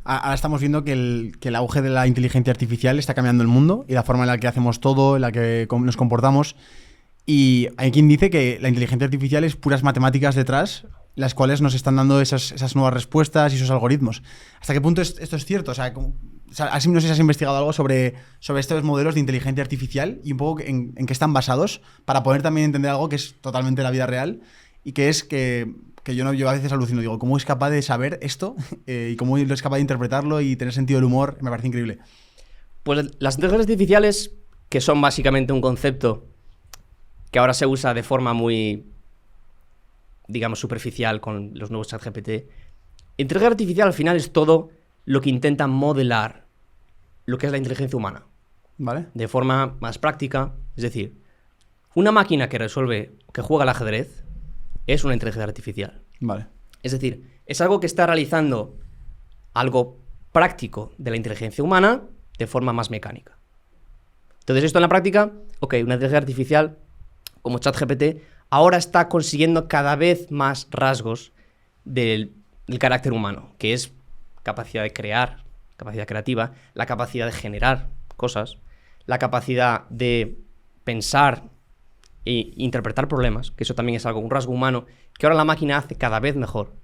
ahora estamos viendo que el auge de la inteligencia artificial está cambiando el mundo y la forma en la que hacemos todo, en la que nos comportamos. Y hay quien dice que la inteligencia artificial es puras matemáticas detrás, las cuales nos están dando esas nuevas respuestas y esos algoritmos. ¿Hasta qué punto esto es cierto? O sea, no sé si has investigado algo sobre estos modelos de inteligencia artificial y un poco en qué están basados, para poder también entender algo que es totalmente la vida real y que es que yo a veces alucino, digo, ¿cómo es capaz de saber esto? Y cómo es capaz de interpretarlo y tener sentido del humor, me parece increíble. Pues las inteligencias artificiales, que son básicamente un concepto que ahora se usa de forma muy, digamos, superficial con los nuevos ChatGPT. Inteligencia artificial al final es todo lo que intenta modelar lo que es la inteligencia humana. ¿Vale? De forma más práctica. Es decir, una máquina que juega al ajedrez, es una inteligencia artificial. Vale. Es decir, es algo que está realizando algo práctico de la inteligencia humana de forma más mecánica. Entonces, esto en la práctica, una inteligencia artificial como ChatGPT ahora está consiguiendo cada vez más rasgos del carácter humano, que es capacidad de crear, capacidad creativa, la capacidad de generar cosas, la capacidad de pensar e interpretar problemas, que eso también es un rasgo humano, que ahora la máquina hace cada vez mejor.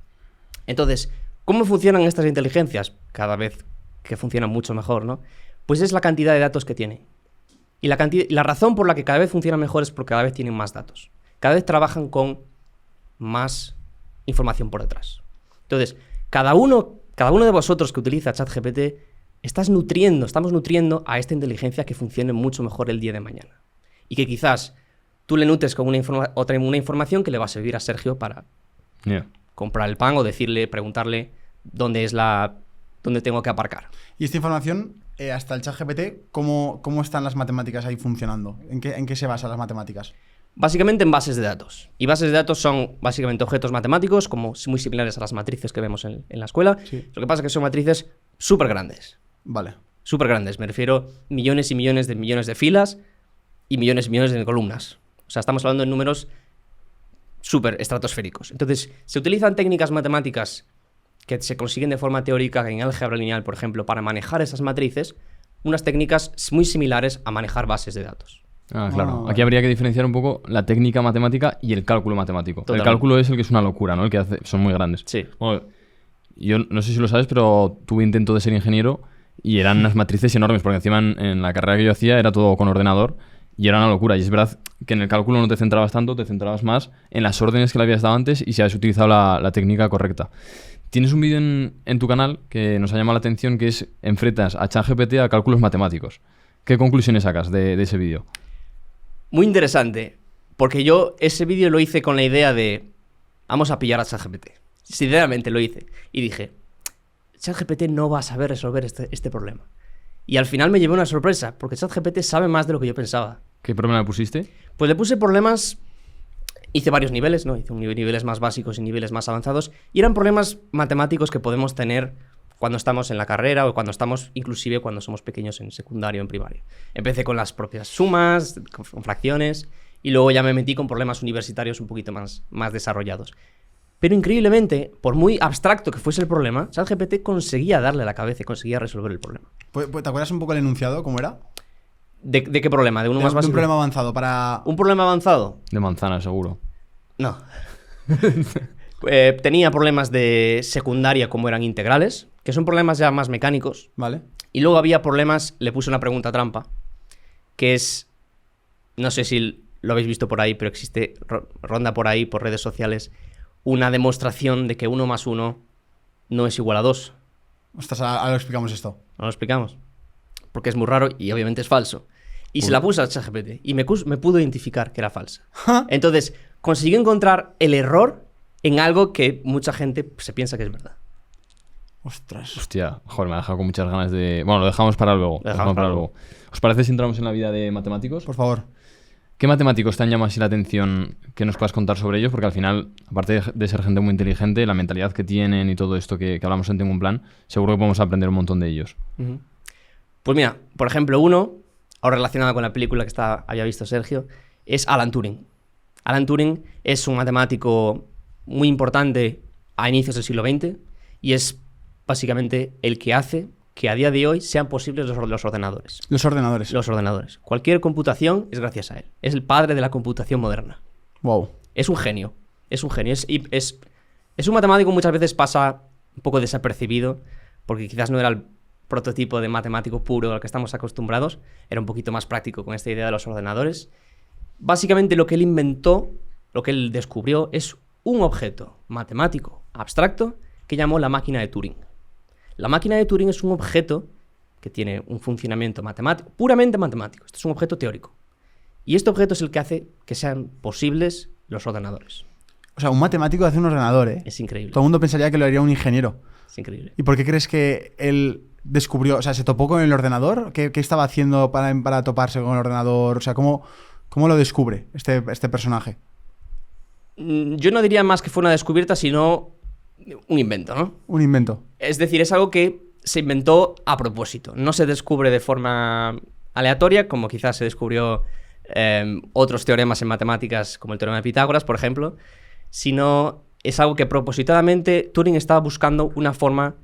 Entonces, ¿cómo funcionan estas inteligencias? Cada vez que funcionan mucho mejor, ¿no? Pues es la cantidad de datos que tienen. Y la razón por la que cada vez funcionan mejor es porque cada vez tienen más datos. Cada vez trabajan con más información por detrás. Entonces, cada uno de vosotros que utiliza ChatGPT estamos nutriendo a esta inteligencia que funcione mucho mejor el día de mañana. Y que quizás tú le nutres con una información que le va a servir a Sergio para comprar el pan o preguntarle dónde tengo que aparcar. Y esta información, hasta el ChatGPT, ¿cómo están las matemáticas ahí funcionando? ¿En qué se basan las matemáticas? Básicamente en bases de datos. Y bases de datos son básicamente objetos matemáticos, como muy similares a las matrices que vemos en la escuela. Sí. Lo que pasa es que son matrices súper grandes. Vale. Súper grandes. Me refiero a millones y millones de filas y millones de columnas. O sea, estamos hablando de números súper estratosféricos. Entonces, se utilizan técnicas matemáticas que se consiguen de forma teórica en álgebra lineal, por ejemplo, para manejar esas matrices, unas técnicas muy similares a manejar bases de datos. Ah, claro. Aquí habría que diferenciar un poco la técnica matemática y el cálculo matemático. Totalmente. El cálculo es el que es una locura, ¿no? El que son muy grandes. Sí. Bueno, yo no sé si lo sabes, pero tuve intento de ser ingeniero y eran unas matrices enormes, porque encima en la carrera que yo hacía era todo con ordenador y era una locura. Y es verdad que en el cálculo no te centrabas tanto, te centrabas más en las órdenes que le habías dado antes y si habías utilizado la técnica correcta. Tienes un vídeo en tu canal que nos ha llamado la atención, que es enfrentas a ChatGPT a cálculos matemáticos. ¿Qué conclusiones sacas de ese vídeo? Muy interesante, porque yo ese vídeo lo hice con la idea de vamos a pillar a ChatGPT. Sinceramente lo hice. Y dije, ChatGPT no va a saber resolver este problema. Y al final me llevé una sorpresa, porque ChatGPT sabe más de lo que yo pensaba. ¿Qué problema le pusiste? Pues le puse problemas, hice varios niveles, ¿no? Hice niveles más básicos y niveles más avanzados, y eran problemas matemáticos que podemos tener cuando estamos en la carrera o inclusive cuando somos pequeños en secundario o en primaria. Empecé con las propias sumas, con fracciones, y luego ya me metí con problemas universitarios un poquito más desarrollados. Pero increíblemente, por muy abstracto que fuese el problema, ChatGPT conseguía darle a la cabeza y conseguía resolver el problema. ¿Te acuerdas un poco el enunciado? ¿Cómo era? ¿De qué problema? ¿De uno más básico? De un problema avanzado para... ¿Un problema avanzado? De manzana, seguro. No. Tenía problemas de secundaria como eran integrales, que son problemas ya más mecánicos. Vale. Y luego había problemas, le puse una pregunta trampa, que es, no sé si lo habéis visto por ahí, pero ronda por ahí, por redes sociales, una demostración de que 1 más 1 no es igual a 2. Ostras, ahora lo explicamos esto. ¿No lo explicamos? Porque es muy raro y obviamente es falso. Y se la puse a ChatGPT y me pudo identificar que era falsa. Entonces, consiguió encontrar el error en algo que mucha gente se piensa que es verdad. Ostras. Hostia, joder, me ha dejado con muchas ganas de... Bueno, lo dejamos para luego. ¿Os parece si entramos en la vida de matemáticos? Por favor. ¿Qué matemáticos te han llamado así la atención que nos puedas contar sobre ellos? Porque al final, aparte de ser gente muy inteligente, la mentalidad que tienen y todo esto que hablamos en Tengo un Plan, seguro que podemos aprender un montón de ellos. Uh-huh. Pues mira, por ejemplo, uno, ahora relacionado con la película que había visto Sergio, es Alan Turing. Alan Turing es un matemático muy importante a inicios del siglo XX y es básicamente el que hace que a día de hoy sean posibles los ordenadores. Los ordenadores. Los ordenadores. Cualquier computación es gracias a él. Es el padre de la computación moderna. Wow. Es un genio. Es un genio. Es un matemático que muchas veces pasa un poco desapercibido, porque quizás no era el prototipo de matemático puro al que estamos acostumbrados. Era un poquito más práctico con esta idea de los ordenadores. Básicamente lo que él inventó, lo que él descubrió, es un objeto matemático abstracto que llamó la máquina de Turing. La máquina de Turing es un objeto que tiene un funcionamiento matemático, puramente matemático. Esto es un objeto teórico. Y este objeto es el que hace que sean posibles los ordenadores. O sea, un matemático hace un ordenador, ¿eh? Es increíble. Todo el mundo pensaría que lo haría un ingeniero. Es increíble. ¿Y por qué crees que él descubrió, o sea, se topó con el ordenador? ¿Qué estaba haciendo para toparse con el ordenador? O sea, ¿cómo lo descubre este personaje? Yo no diría más que fue una descubierta, sino un invento, ¿no? Un invento. Es decir, es algo que se inventó a propósito. No se descubre de forma aleatoria, como quizás se descubrió otros teoremas en matemáticas, como el teorema de Pitágoras, por ejemplo, sino es algo que propositadamente Turing estaba buscando una forma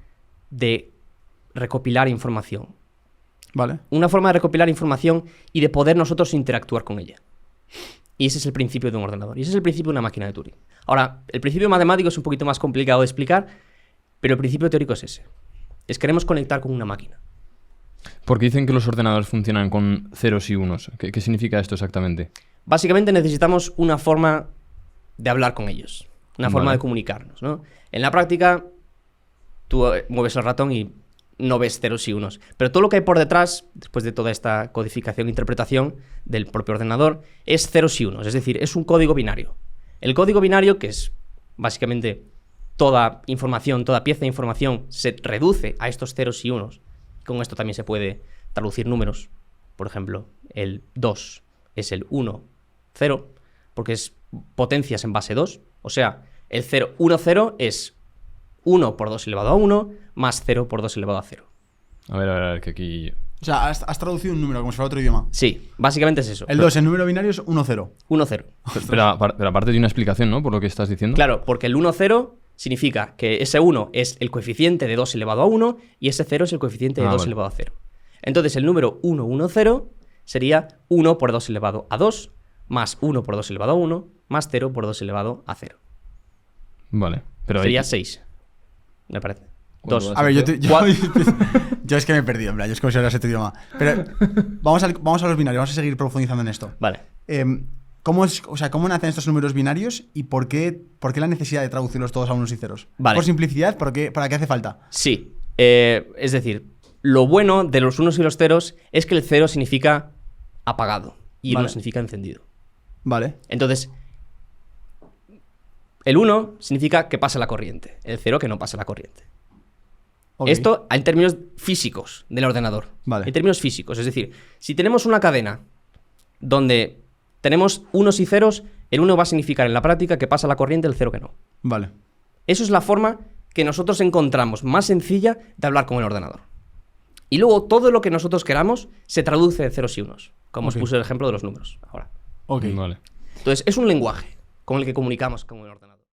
de recopilar información. Vale. Una forma de recopilar información y de poder nosotros interactuar con ella. Y ese es el principio de un ordenador. Y ese es el principio de una máquina de Turing. Ahora, el principio matemático es un poquito más complicado de explicar, pero el principio teórico es ese. Es queremos conectar con una máquina. Porque dicen que los ordenadores funcionan con ceros y unos. ¿Qué significa esto exactamente? Básicamente necesitamos una forma de hablar con ellos. Una forma Vale. de comunicarnos, ¿no? En la práctica, tú mueves el ratón y no ves ceros y unos. Pero todo lo que hay por detrás, después de toda esta codificación e interpretación del propio ordenador, es ceros y unos. Es decir, es un código binario. El código binario, que es básicamente toda información, toda pieza de información, se reduce a estos ceros y unos. Con esto también se puede traducir números. Por ejemplo, el 2 es el 1, 0, porque es potencias en base 2. O sea, el 0, 1, 0 es 1 por 2 elevado a 1 más 0 por 2 elevado a 0. A ver, que aquí... O sea, has traducido un número como si fuera otro idioma. Sí, básicamente es eso. El 2, el número binario es 1-0. 1, 0. Pero aparte de una explicación, ¿no? Por lo que estás diciendo. Claro, porque el 1, 0 significa que ese 1 es el coeficiente de 2 elevado a 1 y ese 0 es el coeficiente de 2 vale. elevado a 0. Entonces el número 1, 1, 0 sería 1 por 2 elevado a 2 más 1 por 2 elevado a 1 más 0 por 2 elevado a 0. Vale. Pero Sería ahí... 6, me parece. ¿Cuánto 2. va A ver, ¿Cuál? yo es que me he perdido, en plan, yo es como si hablas otro idioma. Pero vamos a los binarios, vamos a seguir profundizando en esto. Vale. ¿Cómo nacen estos números binarios y por qué la necesidad de traducirlos todos a unos y ceros? Vale. ¿Por simplicidad? ¿Para qué hace falta? Sí. Es decir, lo bueno de los unos y los ceros es que el 0 significa apagado y el Vale. 1 significa encendido. Vale. Entonces, el 1 significa que pasa la corriente, el 0 que no pasa la corriente. Ok. Esto en términos físicos del ordenador. Vale. En términos físicos. Es decir, si tenemos una cadena donde tenemos unos y ceros, el 1 va a significar en la práctica que pasa la corriente, el 0 que no. Vale. Eso es la forma que nosotros encontramos más sencilla de hablar con el ordenador. Y luego todo lo que nosotros queramos se traduce en ceros y unos, como Ok. os puse el ejemplo de los números ahora. Ok. Vale. Entonces, es un lenguaje con el que comunicamos con el ordenador.